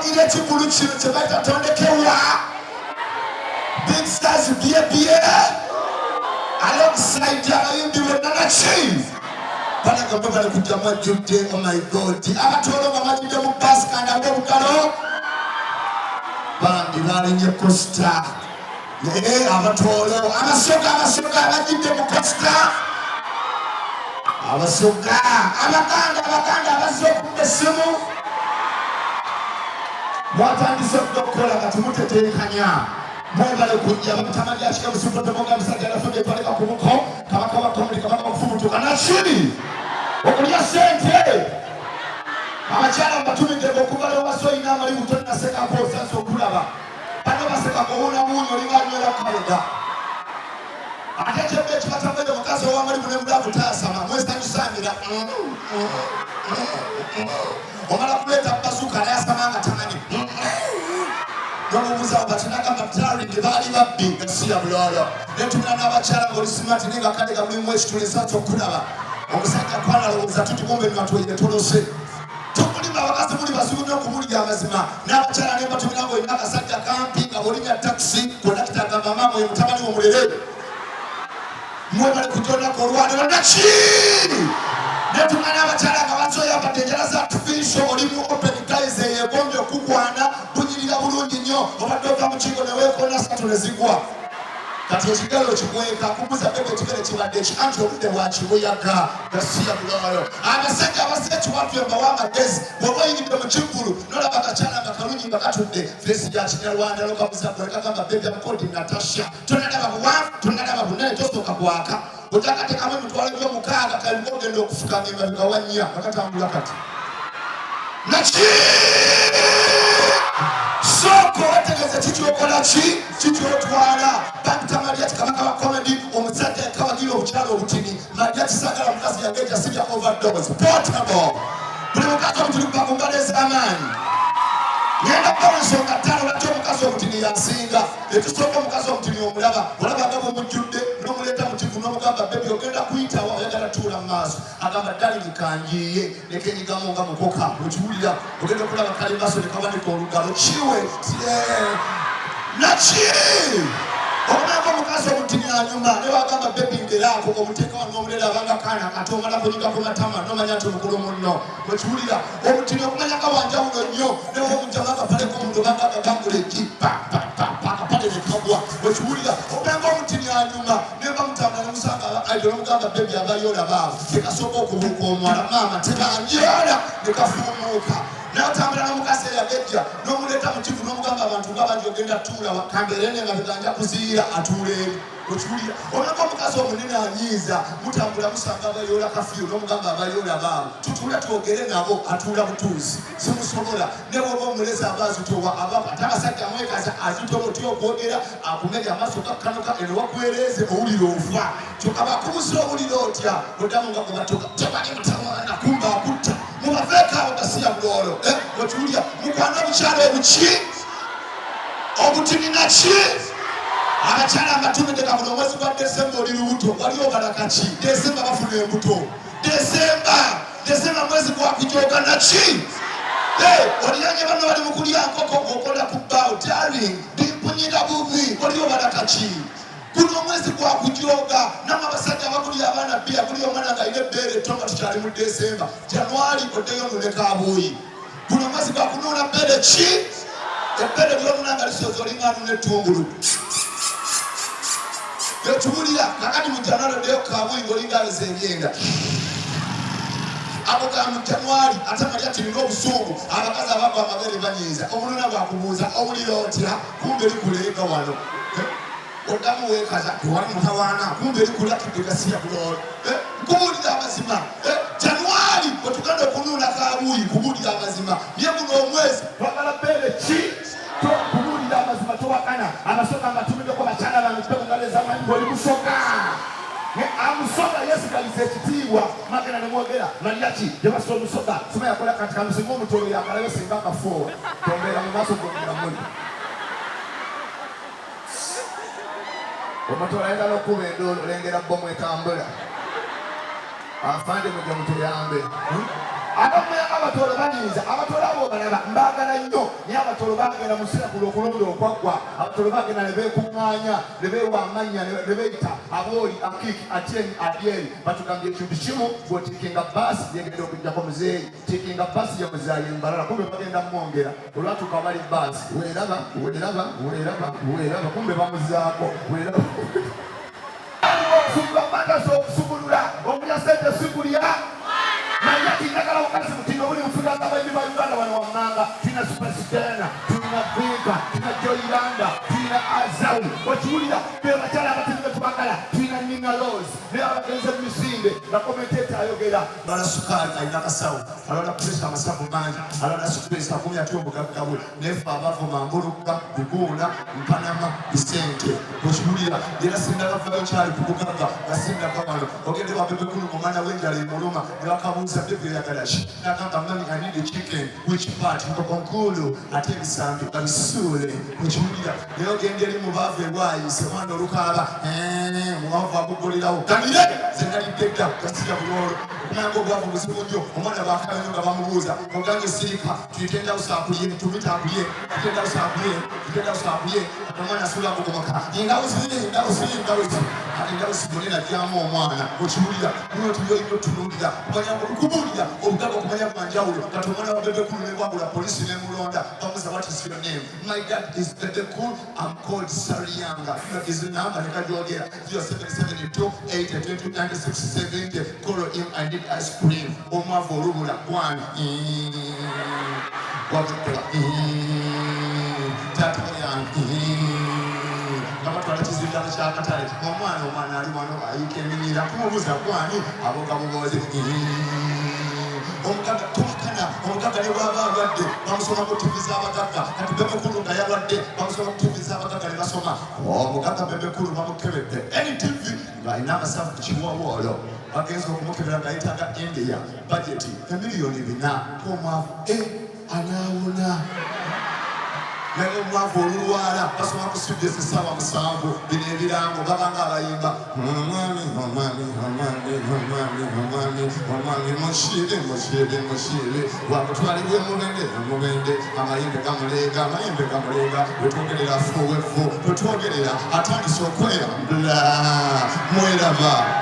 Twagire ekigulu kino kye batatondekewa Big Stars BBA alongside abayimbi bonna naki balaga bali kujja majjudde. Oh my God, abatolo nga majjudde mu basi kandi ab'obugalo bandi balinye Costa. Abatolo abasoga abajjudde mu Costa, abasoga abakanga abazze okubba essimu mwatandise okukola kati muteteekanya mwebale kujja bamutamali akika busupotomoga musajja alafudde paleka ku muko kabaka wa komedi kabaka okufumutuka nakiri okulya sente abakyala mbatumidde okuva leo basoyina amalibu tonnasekako osansa okulaba bano baseka kuwuna muunyo olinga anywera kaleda ate kyebbe ekibatambeere mukazi owamalibu ne mulavu taasama mwesanyusanira omala kuleeta bazuka naye asamanga tamanyi nomubuuza batinagamba taring baali babbi ensi ya bulolo netumira n'abakyala ngaolisimati naye nga kale gamulimu ekitula esansa okulaba omusajja kwanalowooza tutigomba emitweye tolose tukulima abakazi muli basubu n'okumulya amazima n'abakyala nembatumira nga olina akasajja kampi nga bolinya takisi kondakita agamba maama oyo mutabani omulere mwe bali kujonako olwaniro naki netumira n'abakyala nga bazoyambadde enjala za artificial olimu open guys eyegombye okugwana bunyirira bulungi nnyo obadde ova mu kigo neweekona satu ne zigwa kati ekigalo kikweka kubuza bebe ekigere kibadde anti obudde bwakibuyaga gasiya bulolo abasajja abazze ekiwatwe mbawa amagezi bw'oba oyingidde mu kivulu nolaba akakyala nga kalungi nga katudde fesi gya kinyarwanda lokabuza kwekagamba bebe amukodi natasha tonalaba buwanvu tonalaba bunene tosooka kwaka otakatekamu emitwalo gy'omukaaga kalinga ogenda okufukanga emabega wa nnya bakatambula kati naki soko wategeze kikyokola ki kikyotwala bakita Mariachi kabaka wa komedi omusajja yakabagira obukyalo obutini Mariachi sagala mukazi yageja sibya overdose portable buli mukazi obutini kubakumbala ez'amaanyi ngenda kuba ensonga ttaano lwaki omukazi obutini yansinga etusooka omukazi obutini omulaba olaba agaba omujjudde n'omuleeta mu kivu n'omugamba bebi ogenda kuyitawa oyagala tuula mu maaso agamba ddali kanjiye nekenyigamu nga mukoka okiwulira ogenda okulaba kalimbaso ne kawanika olugalo kiwe naki okumako omukazi obutini anyuma ne wagamba bebi ngeraako omuteeka wano omulera abanga kaana kati omala kunyigako matama nomanya nti omukulu munno okiwulira obutini okumanya kawanjawulo nnyo newe omujamanga paleko omuntu banga agaganguleki akapale nekagwa okiwulira okumanga omutini anyuma nemba mutambula nemusanga aidolo omugamba bebi abayola baavu tekasooka okubuuka omwala maama tebanjola nekafuumuuka n'otambula n'omukazi eyagejja n'omuleeta mu kivu n'omugamba abantu nga bangi ogenda tuula wakamberene nga beganja kuziira atuula eri okiwulira omulanga omukazi omunene anyiiza mutambula musanga abayoola kafiyu n'omugamba abayoola baawo tutuula twogere nabo atuula butuuzi simusobola ne bwoba omulezi abaazitowa ate abasajja amwekaza azitoba otya okwogera akumenya amaaso gakkanuka eno wakwereeze owulira ofa kyokka bakubuse owulira otya oddamu nga bwebatoka tebali mutawaana kumba akutta mubaveekaawo gasiya bulolo okiwulira mukwana obukyalo obuki obutini naki abakyala abatumidde kabuno omwezi gwa Desemba oli lubuto wali obala kaki Desemba bafuna embuto Desemba mwezi gwa kujooga naki oliyanye bano bali mu kulya nkoko ng'okola ku bbaawo darling ndimpunyira bubi oli obala kaki guno omwezi gwa kujooga namwe abasajja abakulya abaana bbiya kuli omwana nga alina ebbeere ettonga tukyali mu Desemba Januari oddeyo noleka abuuyi guno omwezi gwa kunuuna bbeere ki ebbeere lyonuna nga lisoza olinga anuna ettungulu ekiwulira kakati mu Januari oddeyo kabuuyi ng'olinga aleza ebyenda abo ga mu Januari ate Mariachi nina obusungu abakazi abagwa amagere banyiiza omunona bwakubuuza owulira otya kumbe likuleega wano oddamu weekaza tewali mutawaana kumbe likulakidde gasiya bulolo kubuulira amazima Januari wetugenda okunuuna kabuuyi kubuulira amazima ye guno omwezi wagala bbeere ki kubuulira amazima towakana abasoka nga tumiddeko bakyala bange tutekungaleza amanyi ng'oli musoka amusoka yesigaliza ekitiibwa magenda nemwogera Mariachi gyebasita omusoka sima yakola kati kamusinga omutolo yakalayo singa akafoowa tombeera mu maaso gomera muli omutola ayenda n'okuba endoolo olengera bomu etambula afande mujja mutuyambe abamuyanga abatoola banyiiza abatoola abo balaba mbaagala nnyo naye abatolo bagenda mu ssekulu okulonda okwaggwa abatolo bagenda ne beekuŋŋaanya ne beewa amannya ne beeyita abooli akiki atyeni adyeri batugambye ekintu kimu bw'otikinga baasi yegenda okujjako muzeeyi tikinga baasi ya muzaayi mbalala kumbe bagenda mwongera olwatuuka bali baasi weeraba kumbe bamuzaako weeraba okusubula amagaso okusubulula okulya sente sikulya naye tinagala mukazi mutindo buli mufugaza abayibi ba Uganda bano wammanga tulina supersitena tulina vinka tulina joyiranda tulina azawu okiwulira be bakyala abatini betwagala tulina ninga los naye abagenze mumisinde nga komenteta ayogera bala sukaali alina akasawo alonda kulesa amasavu mangi alonda sukulesa akumi ati obugaggawe nefe abavuma mbuluka biguuna mpanama bisente okiwulira era sindaga vayo kyali ku bugagga nga sindaga wano ogende babebekulu mu mwana w'enjala emuluma ne bakabuuza bebyo oyagala ki n'agamba mami I need a chicken which part nkokonkulu ate ebisambi babisuule okiwulira naye ogende eri mu baavu ebwayise omwana olukaaba mubavu agugolerawo kanire zenalidde dda gasija bulwolo okumanga obwavu buzibu nnyo omwana bakalanyo nga bamubuuza ogange sirika tuyitenda usaakulye tumitakulye tutenda usaakulye omwana asula kugomoka endawuzi bonera ajjamu omwana okiwulira nyo tuyoyino tunuulira omanya okubuulira obugaga okumanya bwanjawulo kati omwana wa Bebekulu ne bwabula polisi nemulonda bamuza what is your name my dad is Bebekulu I'm called Sariyanga that is the number nekajogera 0772829670 call him I need ice cream omwavu olubula kwani wabikola tata yange kabatwala kizindalo kyakatale omwana ali wano ayikeminyira kumubuuza kwani aboga mubozi omugaga tumakana omugaga ne bwaba alwadde bamusoma ku TV z'abagagga kati Bebekulu nga yalwadde bamusoma ku TV z'abagagga ne basoma omugaga Bebekulu bamukebedde any TV ng'alina amasavu ku kiwoowoolo bagenza okumukebera nga yetaaga India budget emiliyoni 4 omwavu anaawona naye omwavu olulwala basoma ku studio essaawa 7 bino ebirango babanga abayimba omwami mushire wakutwalibwa emubende amayembe gamulenga wetwogerera fuwefu wetwogerera atandise okweyambula mweraba